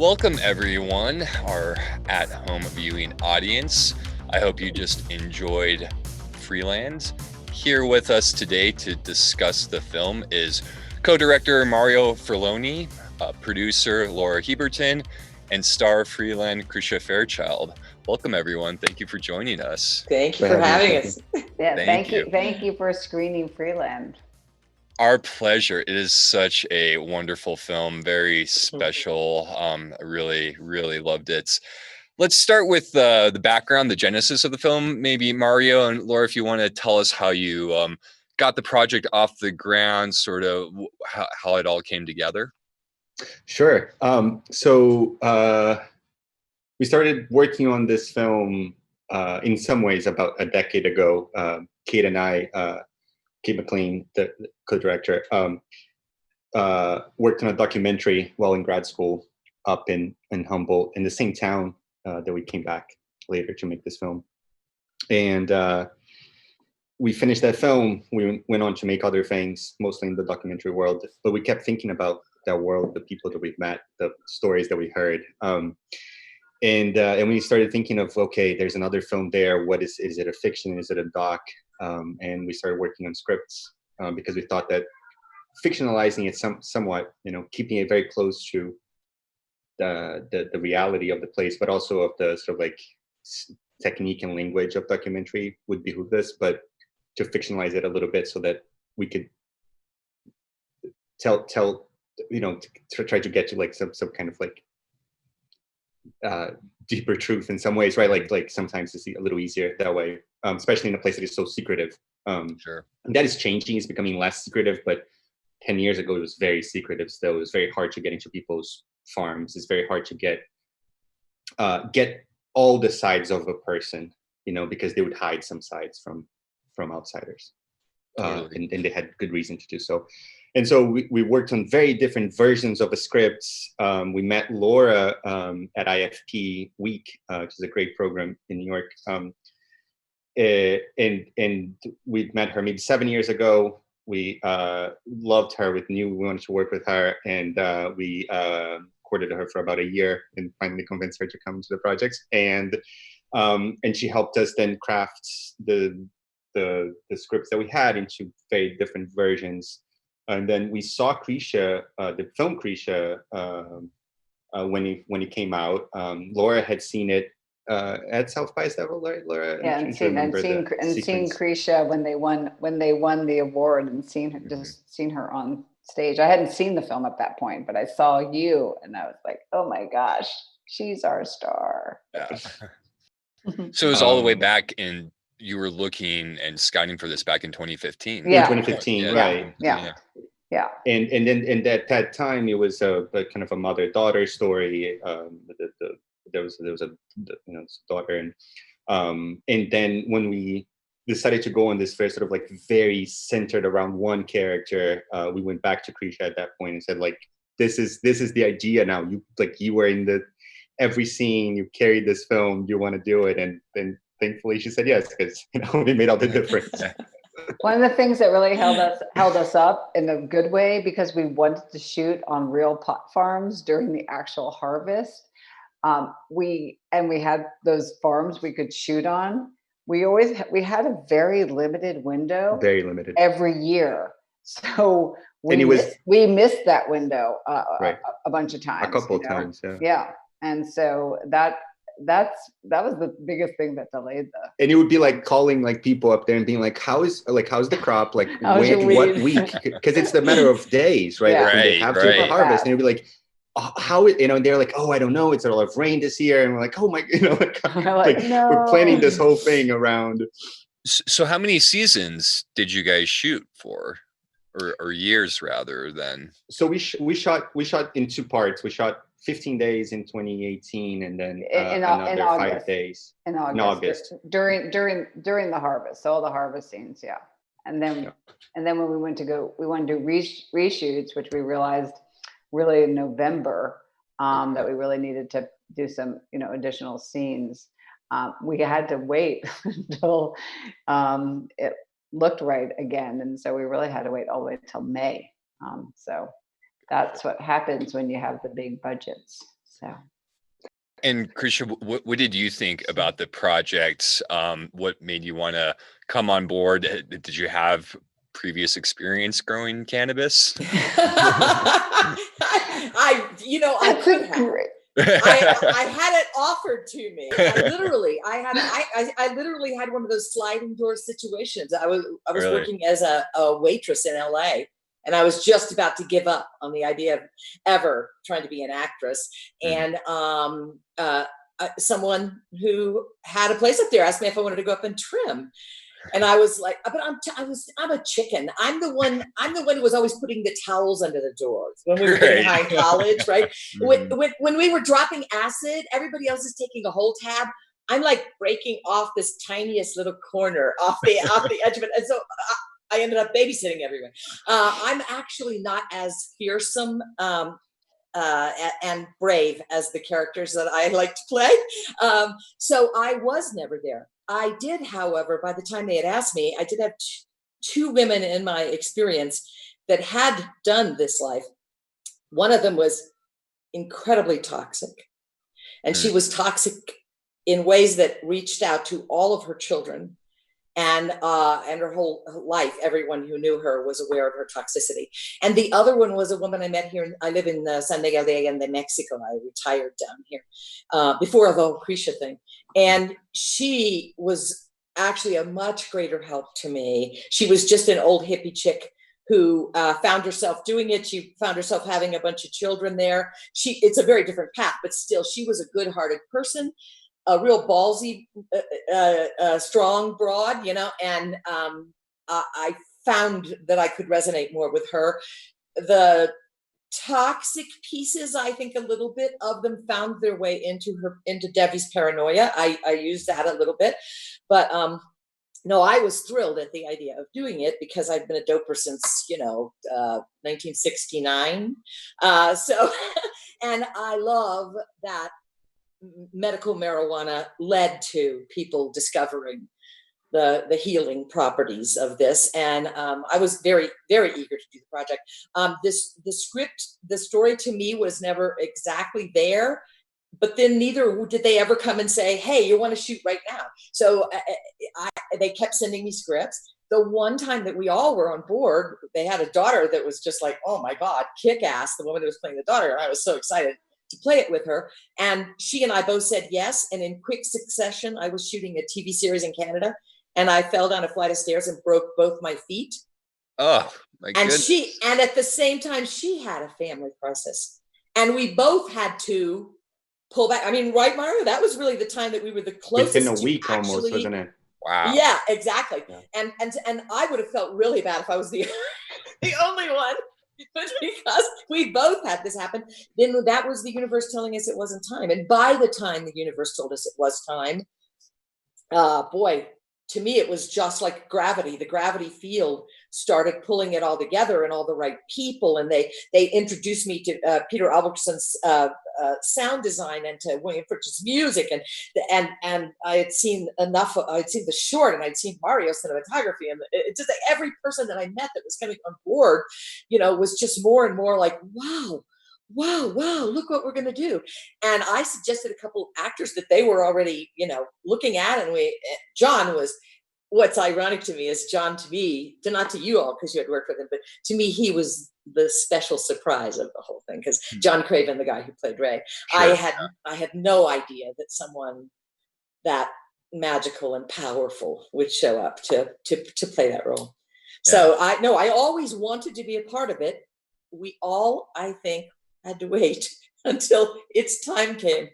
Welcome, everyone, our at-home viewing audience. I hope you just enjoyed Freeland. Here with us today to discuss the film is co-director Mario Ferloni, producer Laura Heberton, and star Freeland Krisha Fairchild. Welcome, everyone. Thank you for joining us. Thank you for having us. Yeah, Thank you. Thank you for screening Freeland. Our pleasure. It is such a wonderful film, very special. I really loved it. Let's start with the background, the genesis of the film. Maybe Mario and Laura, if you want to tell us how you got the project off the ground, sort of how it all came together. Sure. We started working on this film in some ways about a decade ago. Kate and I, Kate McLean, the co-director, worked on a documentary while in grad school up in Humboldt, in the same town that we came back later to make this film. And we finished that film. We went on to make other things, mostly in the documentary world, but we kept thinking about that world, the people that we've met, the stories that we heard. And we started thinking of, okay, there's another film there. What is it a fiction? Is it a doc? And we started working on scripts because we thought that fictionalizing it somewhat, keeping it very close to the reality of the place, but also of the sort of like technique and language of documentary would behoove us, but to fictionalize it a little bit so that we could tell to try to get to like some kind of like deeper truth in some ways, right? Like sometimes it's a little easier that way, especially in a place that is so secretive. Sure. And that is changing. It's becoming less secretive, but 10 years ago, it was very secretive still. It was very hard to get into people's farms. It's very hard to get all the sides of a person, because they would hide some sides from outsiders. Totally. And they had good reason to do so. And so we worked on very different versions of the scripts. We met Laura at IFP Week, which is a great program in New York. And we met her maybe 7 years ago. We loved her. We wanted to work with her, and we courted her for about a year and finally convinced her to come to the project. And she helped us then craft the scripts that we had into very different versions. And then we saw Krisha, the film Krisha, when it came out. Laura had seen it at South by Several, right, Laura? Yeah, and seen Krisha when they won the award, and seen her on stage. I hadn't seen the film at that point, but I saw you, and I was like, oh my gosh, she's our star. Yeah. So it was all the way back in. You were looking and scouting for this back in 2015. Yeah. In 2015, yeah. right? Yeah. And then at that time, it was a kind of a mother-daughter story. There was a daughter, and then when we decided to go on this very sort of like very centered around one character, we went back to Krisha at that point and said, like, this is the idea now. You were in every scene. You carried this film. You want to do it, and then. Thankfully, she said yes, because it made all the difference. One of the things that really held us up in a good way, because we wanted to shoot on real pot farms during the actual harvest. We had those farms we could shoot on. We had a very limited window. Very limited. Every year, so we missed that window right. a bunch of times. A couple of times, yeah. Yeah, and so that was the biggest thing that delayed and it would be like calling like people up there and being like, how's the crop, like what week, because it's the matter of days, right? Yeah. Like when they have to harvest, and it'd be like, how and they're like, oh, I don't know, it's a lot of rain this year, and we're like, oh my, no. We're planning this whole thing around. So how many seasons did you guys shoot for, or years rather than? So we shot in two parts. We shot 15 days in 2018, and then another 5 days in August. During the harvest, all the harvest scenes, yeah. And then when we wanted to do reshoots, which we realized really in November, that we really needed to do some additional scenes. We had to wait until it looked right again, and so we really had to wait all the way till May. So that's what happens when you have the big budgets. So. And Krisha, what did you think about the project? What made you want to come on board? Did you have previous experience growing cannabis? I could have. I had it offered to me. I literally had one of those sliding door situations. I was Really? working as a waitress in LA, and I was just about to give up on the idea of ever trying to be an actress. And someone who had a place up there asked me if I wanted to go up and trim. And I was like, but I'm a chicken. I'm the one who was always putting the towels under the doors when we were getting high in college, right? When we were dropping acid, everybody else is taking a whole tab. I'm like breaking off this tiniest little corner off the edge of it. And so I ended up babysitting everyone. I'm actually not as fearsome and brave as the characters that I like to play. So I was never there. I did, however, by the time they had asked me, I did have two women in my experience that had done this life. One of them was incredibly toxic, and she was toxic in ways that reached out to all of her children and her whole life. Everyone who knew her was aware of her toxicity. And the other one was a woman I met here. I live in San Miguel de Allende, Mexico. I retired down here before the whole Krisha thing. And she was actually a much greater help to me. She was just an old hippie chick who found herself doing it. She found herself having a bunch of children there. It's a very different path, but still, she was a good-hearted person, a real ballsy, strong broad, and I found that I could resonate more with her. The toxic pieces, I think a little bit of them found their way into Debbie's paranoia. I used that a little bit, but no, I was thrilled at the idea of doing it because I've been a doper since 1969. So, and I love that medical marijuana led to people discovering the healing properties of this. And I was very, very eager to do the project. The story to me was never exactly there, but then neither did they ever come and say, hey, you want to shoot right now? So they kept sending me scripts. The one time that we all were on board, they had a daughter that was just like, oh my God, kick ass, the woman who was playing the daughter. And I was so excited to play it with her. And she and I both said yes. And in quick succession, I was shooting a TV series in Canada, and I fell down a flight of stairs and broke both my feet. Oh, my goodness. And at the same time, she had a family crisis. And we both had to pull back. I mean, right, Mario? That was really the time that we were the closest. Within a week almost, wasn't it? Wow. Yeah, exactly. Yeah. And I would have felt really bad if I was the only one. But because we both had this happen, then that was the universe telling us it wasn't time. And by the time the universe told us it was time, boy, to me, it was just like gravity. The gravity field started pulling it all together, and all the right people. And they introduced me to Peter Albertson's sound design and to William Fritch's music. And I had seen enough. I'd seen the short, and I'd seen Mario's cinematography. And it's just like every person that I met that was coming on board, was just more and more like, wow, look what we're going to do. And I suggested a couple of actors that they were already, looking at. And John was, what's ironic to me is John, to me, not to you all, because you had worked with him, but to me, he was the special surprise of the whole thing. Because John Craven, the guy who played Ray, sure. I had no idea that someone that magical and powerful would show up to play that role. Yeah. So I always wanted to be a part of it. We all, I think, had to wait until its time came.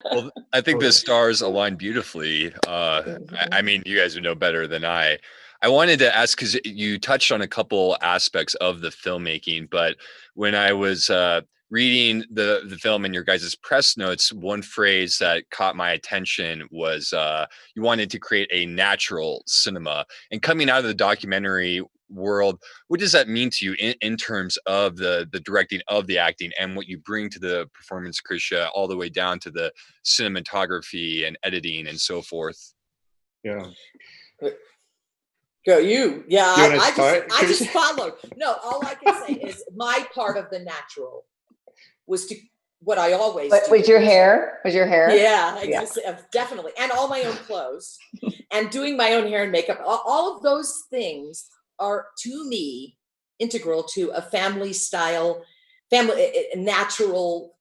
Well, I think the stars align beautifully. I mean, you guys would know better than I. I wanted to ask, because you touched on a couple aspects of the filmmaking, but when I was reading the film and your guys' press notes, one phrase that caught my attention was you wanted to create a natural cinema. And coming out of the documentary world, what does that mean to you in terms of the directing of the acting and what you bring to the performance, Krisha, all the way down to the cinematography and editing and so forth? Yeah. Go you. Yeah, I just followed. No, all I can say is my part of the natural was to what I always But do. was your hair? Yeah, Yeah. definitely. And all my own clothes and doing my own hair and makeup. All of those things are, to me, integral to a family style, natural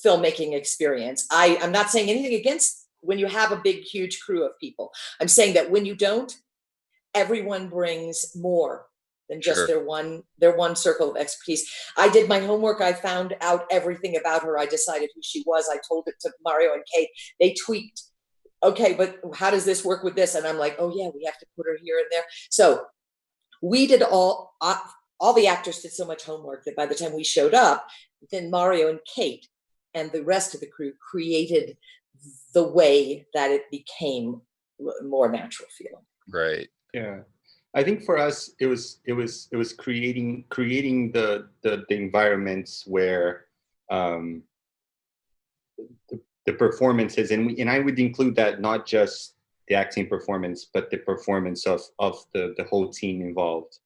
filmmaking experience. I'm not saying anything against when you have a big, huge crew of people. I'm saying that when you don't, everyone brings more than just Sure. their one circle of expertise. I did my homework. I found out everything about her. I decided who she was. I told it to Mario and Kate. They tweaked. Okay, but how does this work with this? And I'm like, oh yeah, we have to put her here and there. So we did all the actors did so much homework that by the time we showed up, then Mario and Kate and the rest of the crew created the way that it became more natural feeling. Right. Yeah, I think for us it was creating the environments where the performances, and I would include that not just the acting performance, but the performance of the whole team involved.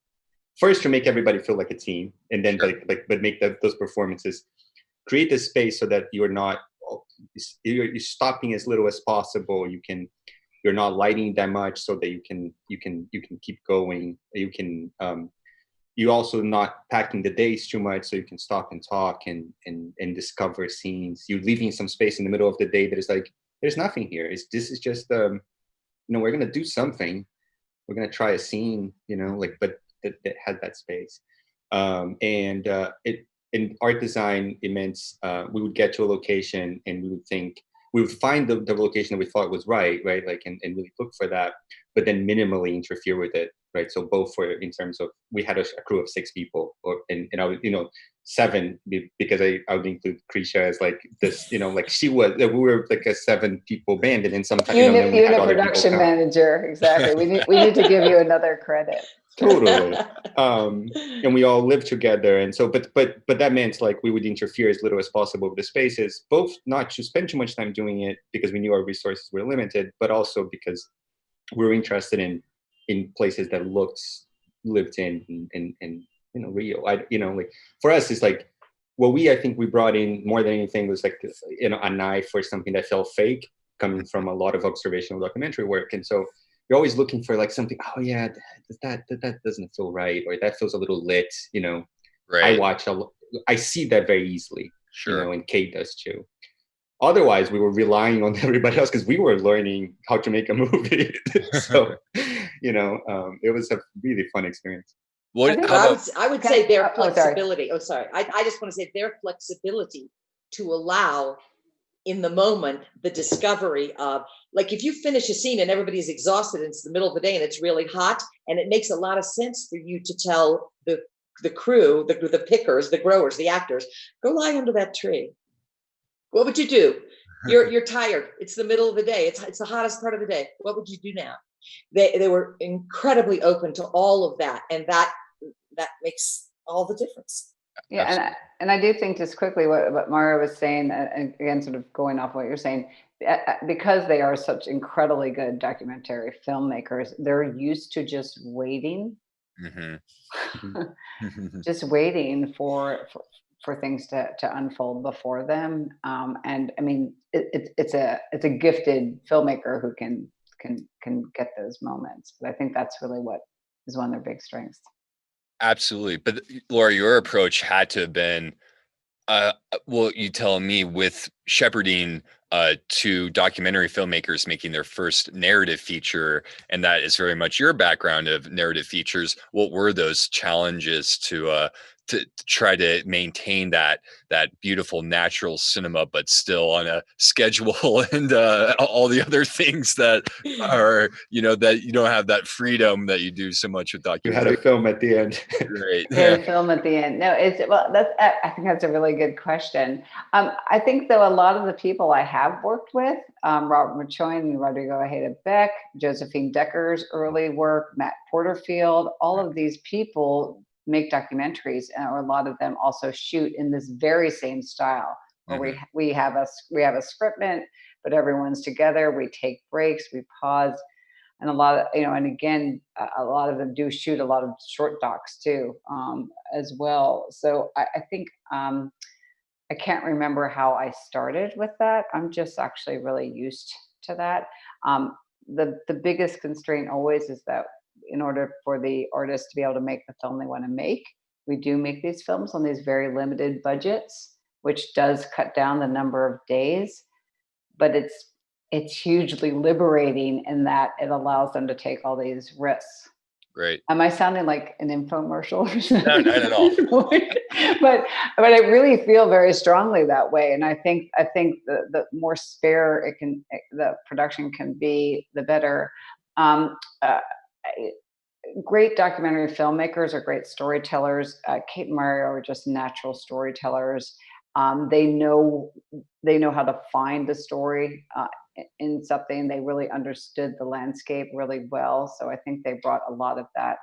First, to make everybody feel like a team, and then Sure. but make those performances, create the space so that you're stopping as little as possible. You're not lighting that much so that you can keep going. You also not packing the days too much so you can stop and talk and discover scenes. You're leaving some space in the middle of the day that is like, there's nothing here. This is just we're gonna do something. We're gonna try a scene, but that had that space. It in art design, it meant we would get to a location and we would find the location that we thought was right, like, and really look for that, but then minimally interfere with it, right? So both for in terms of, we had a crew of 6 people, and I would, 7, because I would include Krisha as like this, like we were like a 7 people band, and then sometimes, then we Unit had other people production come. manager, exactly. We need to give you another credit. Totally. And we all lived together, and so but that meant like we would interfere as little as possible with the spaces, both not to spend too much time doing it because we knew our resources were limited, but also because we were interested in places that looked lived in and real. Like for us, it's like what I think we brought in more than anything was like a knife or something that felt fake, coming from a lot of observational documentary work. And so you're always looking for like something, oh yeah, that doesn't feel right, or that feels a little lit. Right. I see that very easily. Sure. And Kate does too. Otherwise, we were relying on everybody else because we were learning how to make a movie. So, it was a really fun experience. I would say their flexibility. Sorry. Oh, sorry. I just want to say their flexibility to allow in the moment the discovery of, like, if you finish a scene and everybody's exhausted and it's the middle of the day and it's really hot, and it makes a lot of sense for you to tell the crew, the pickers, the growers, the actors, go lie under that tree. What would you do? You're tired. It's the middle of the day. It's the hottest part of the day. What would you do now? They were incredibly open to all of that, and that makes all the difference. Yeah, and I do think, just quickly, what Mario was saying, and again, sort of going off what you're saying, because they are such incredibly good documentary filmmakers, they're used to just waiting, just waiting for things to unfold before them. And I mean, it's a gifted filmmaker who can get those moments. But I think that's really what is one of their big strengths. Absolutely. But Laura, your approach had to have been, well, you tell me, with shepherding 2 documentary filmmakers making their first narrative feature, and that is very much your background of narrative features. What were those challenges to try to maintain that beautiful natural cinema, but still on a schedule and all the other things that are, that you don't have that freedom that you do so much with You had documentary. a film at the end. Great. Yeah, film at the end. No, I think that's a really good question. I think, though, a lot of the people I have worked with, Robert Machoin and Rodrigo Ojeda Beck, Josephine Decker's early work, Matt Porterfield, all of these people make documentaries, or a lot of them also shoot in this very same style, where we have a scriptment, but everyone's together. We take breaks, we pause. And a lot of, and again, a lot of them do shoot a lot of short docs too, as well. So I think I can't remember how I started with that. I'm just actually really used to that. The biggest constraint always is that in order for the artist to be able to make the film they want to make, we do make these films on these very limited budgets, which does cut down the number of days, but it's hugely liberating in that it allows them to take all these risks. Right. Am I sounding like an infomercial or No, something? not at all. but I really feel very strongly that way, and I think the more spare the production can be, the better. Um, uh, Great documentary filmmakers are great storytellers. Kate and Mario are just natural storytellers. They know how to find the story in something. They really understood the landscape really well. So I think they brought a lot of that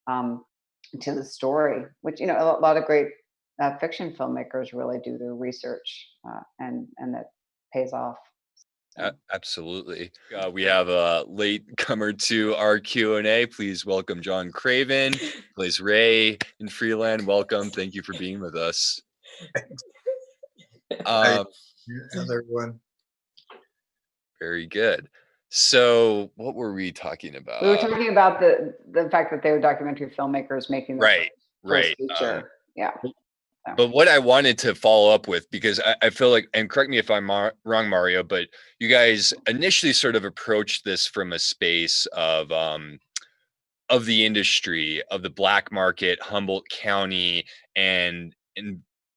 to the story, which a lot of great fiction filmmakers really do their research, and that pays off. Absolutely. We have a late comer to our Q&A. Please welcome John Craven, plays Ray in Freeland. Welcome. Thank you for being with us. How's everyone? Very good. So what were we talking about? We were talking about the fact that they were documentary filmmakers making their first feature. Yeah. But what I wanted to follow up with, because I feel like, and correct me if I'm wrong, Mario, but you guys initially sort of approached this from a space of the industry, of the black market, Humboldt County, and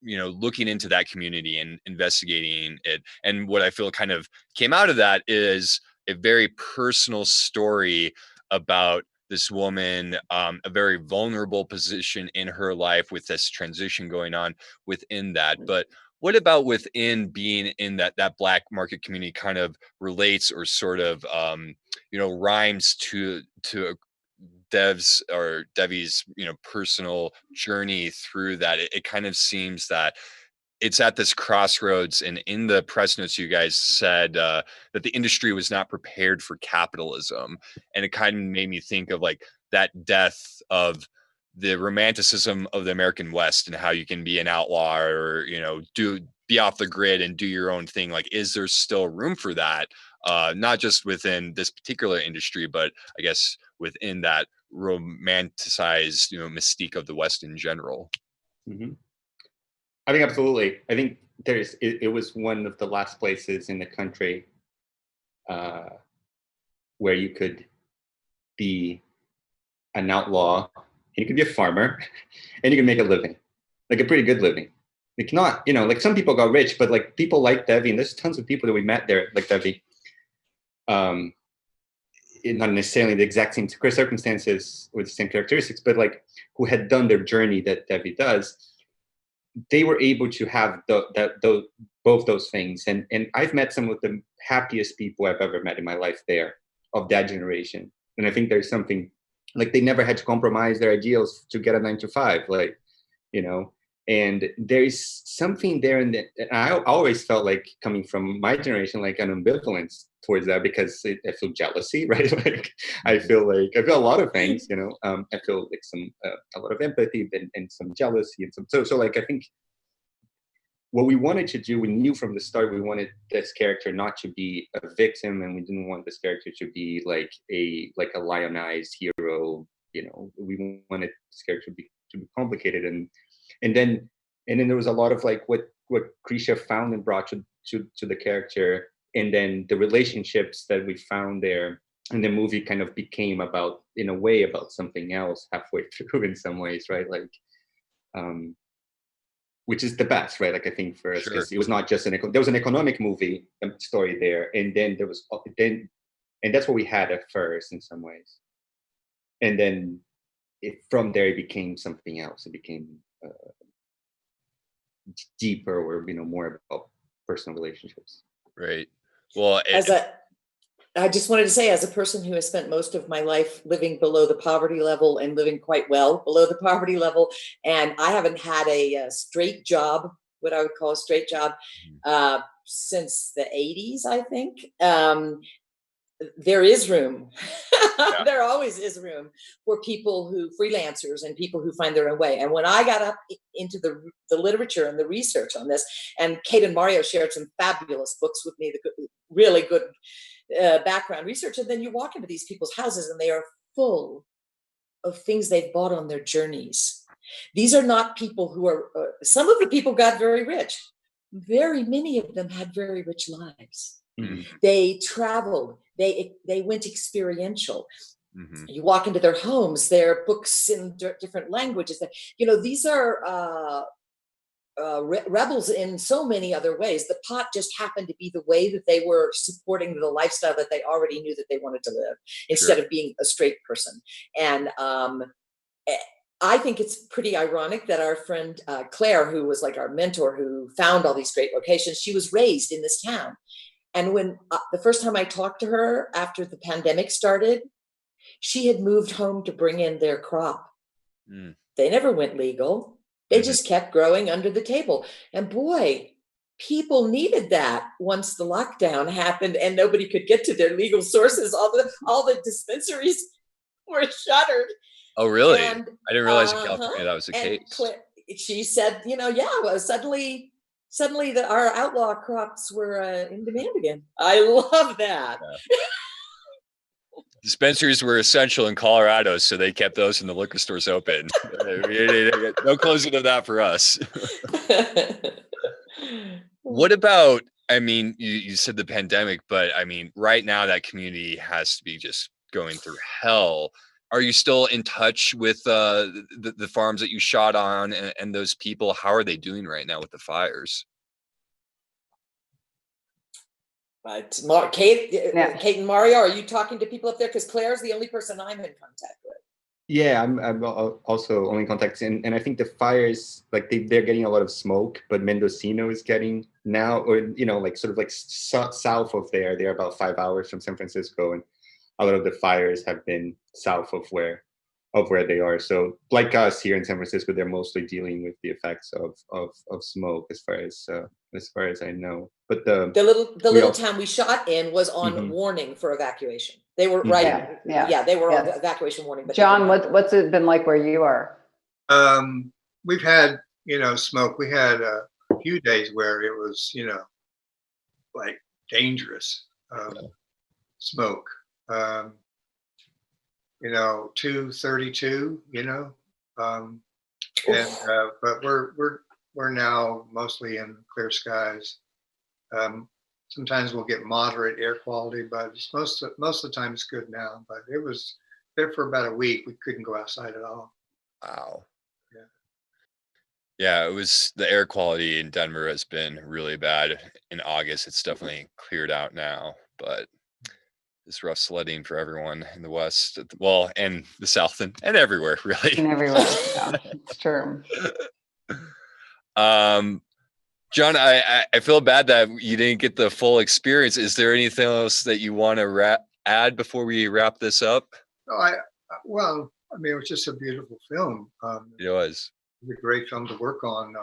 looking into that community and investigating it. And what I feel kind of came out of that is a very personal story about this woman, a very vulnerable position in her life with this transition going on within that. But what about within being in that black market community kind of relates or sort of, rhymes to Devi's, personal journey through that? It kind of seems that it's at this crossroads, and in the press notes you guys said that the industry was not prepared for capitalism, and it kind of made me think of like that death of the romanticism of the American West and how you can be an outlaw or be off the grid and do your own thing. Like, is there still room for that, not just within this particular industry, but I guess within that romanticized mystique of the West in general? Mm-hmm. I think absolutely. I think it was one of the last places in the country where you could be an outlaw, and you could be a farmer, and you can make a living, like a pretty good living. Like, not, like some people got rich, but like people like Devi, and there's tons of people that we met there like Devi. Not necessarily the exact same circumstances with the same characteristics, but like who had done their journey that Devi does. They were able to have both those things, and I've met some of the happiest people I've ever met in my life there, of that generation. And I think there's something like they never had to compromise their ideals to get a 9-to-5, like, and there's something there. And I always felt like, coming from my generation, like an ambivalence towards that, because I feel jealousy, right? Like I feel a lot of things, I feel like a lot of empathy and some jealousy and so like, I think what we wanted to do, we knew from the start, we wanted this character not to be a victim, and we didn't want this character to be like a lionized hero. We wanted this character to be complicated, and then there was a lot of like what Krisha found and brought to the character, and then the relationships that we found there. And the movie kind of became about something else halfway through in some ways, right? Like, which is the best, right? Like, I think for us, because it was not just there was an economic movie story there, and then there was and that's what we had at first in some ways, and then from there it became something else. It became deeper, or more about personal relationships. Right. Well, I just wanted to say, as a person who has spent most of my life living below the poverty level and living quite well below the poverty level, and I haven't had a straight job, what I would call a straight job, since the 80s, I think. there is room. Yeah. There always is room for people who freelancers and people who find their own way. And when I got up into the literature and the research on this, and Kate and Mario shared some fabulous books with me, really good background research. And then you walk into these people's houses and they are full of things they've bought on their journeys. These are not people who are, some of the people got very rich. Very many of them had very rich lives. Mm-hmm. They traveled, they went experiential. Mm-hmm. You walk into their homes, there are books in different languages. These are rebels in so many other ways. The pot just happened to be the way that they were supporting the lifestyle that they already knew that they wanted to live, instead of being a straight person. And I think it's pretty ironic that our friend Claire, who was like our mentor, who found all these great locations, she was raised in this town. And when the first time I talked to her after the pandemic started, she had moved home to bring in their crop. They never went legal. They just kept growing under the table. And boy, people needed that once the lockdown happened and nobody could get to their legal sources. All the dispensaries were shuttered. Oh, really? And, I didn't realize in California that was the case. She said, well, suddenly our outlaw crops were in demand again. I love that. Yeah. Dispensaries were essential in Colorado, so they kept those in the liquor stores open. No closing of that for us. What about, you said the pandemic, but right now that community has to be just going through hell. Are you still in touch with the farms that you shot on and those people? How are they doing right now with the fires? But Kate and Mario, are you talking to people up there? Because Claire's the only person I'm in contact with. Yeah, I'm also only in contact, and I think the fires, like they're getting a lot of smoke, but Mendocino is getting now, or south of there. They're about 5 hours from San Francisco, and a lot of the fires have been south of where they are. So like us here in San Francisco, they're mostly dealing with the effects of smoke, as far as I know. But the little town we shot in was on warning for evacuation. They were right. Yeah, they were on evacuation warning. But John, what's it been like where you are? We've had, smoke. We had a few days where it was, like dangerous smoke. 232, but we're now mostly in clear skies. Sometimes we'll get moderate air quality, but most of the time it's good now. But it was there for about a week. We couldn't go outside at all. Wow. Yeah, it was, the air quality in Denver has been really bad in August. It's definitely cleared out now, but it's rough sledding for everyone in the West, and the South, and everywhere, really. And everywhere, yeah, it's true. John, I feel bad that you didn't get the full experience. Is there anything else that you want to add before we wrap this up? No, it was just a beautiful film. It was. It was a great film to work on.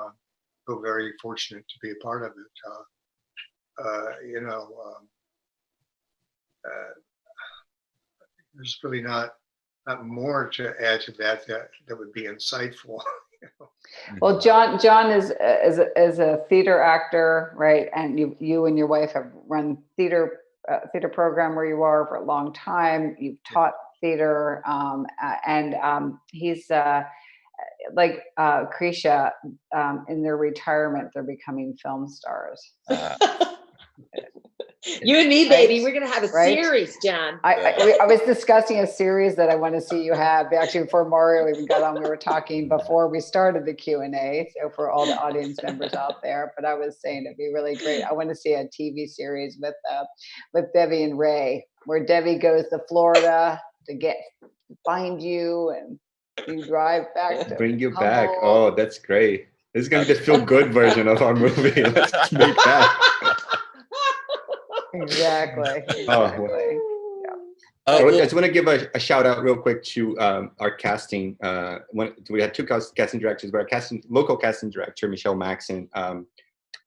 Feel very fortunate to be a part of it. There's really not more to add to that would be insightful. Well, John is a theater actor, right? And you and your wife have run theater program where you are for a long time. You've taught theater, and he's like Krisha, in their retirement, they're becoming film stars. You and me, baby, we're gonna have a series, John. I was discussing a series that I want to see you have. Actually, before Mario even got on, we were talking before we started the Q&A. So for all the audience members out there, but I was saying it'd be really great. I want to see a TV series with Debbie and Ray, where Debbie goes to Florida to find you, and you drive back to bring you Humboldt. back. Oh, that's great. This is gonna be the feel-good version of our movie. Let's make that. Exactly. Yeah. I just want to give a shout out real quick to our casting. We had two casting directors, but our local casting director, Michelle Maxon,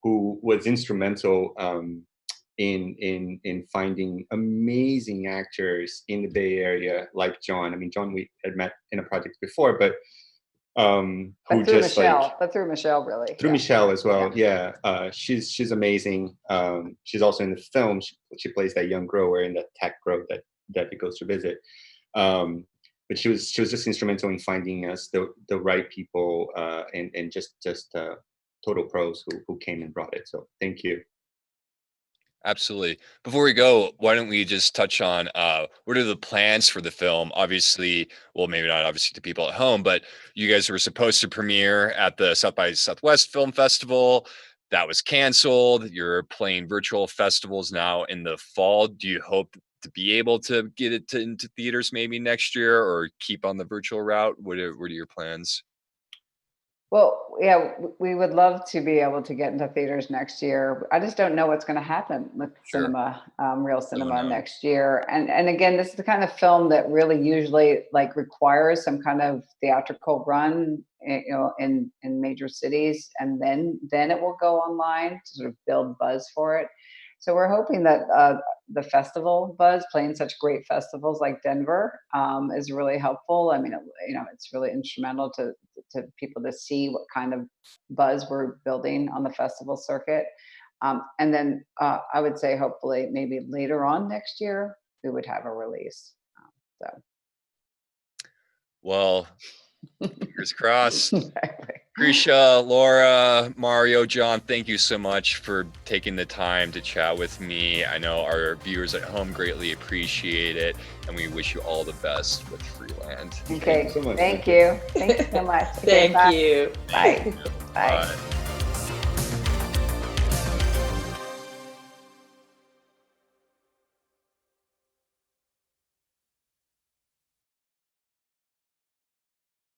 who was instrumental in finding amazing actors in the Bay Area like John. I mean, John we had met in a project before, but who through just Michelle, like but through Michelle, really. through Michelle as well. Yeah, she's amazing. She's also in the film. She plays that young grower in that tech grow that he goes to visit. But she was just instrumental in finding us the right people and just total pros who came and brought it. So thank you. Absolutely. Before we go, why don't we just touch on what are the plans for the film? Obviously, well, maybe not obviously to people at home, but you guys were supposed to premiere at the South by Southwest Film Festival. That was canceled. You're playing virtual festivals now in the fall. Do you hope to be able to get it into theaters maybe next year, or keep on the virtual route? What are your plans? Well, yeah, we would love to be able to get into theaters next year. I just don't know what's going to happen with Sure. cinema, real cinema know. next year. And again, this is the kind of film that really usually like requires some kind of theatrical run, you know, in major cities, and then it will go online to sort of build buzz for it. So we're hoping that the festival buzz, playing such great festivals like Denver, is really helpful. I mean, you know, it's really instrumental to people to see what kind of buzz we're building on the festival circuit. And then I would say hopefully maybe later on next year we would have a release. So. Well, fingers crossed. Grisha, Laura, Mario, John, thank you so much for taking the time to chat with me. I know our viewers at home greatly appreciate it, and we wish you all the best with Freeland. Okay, Thank you so much. Thank you. Thank you so much. Thank you. Bye. Bye. Bye.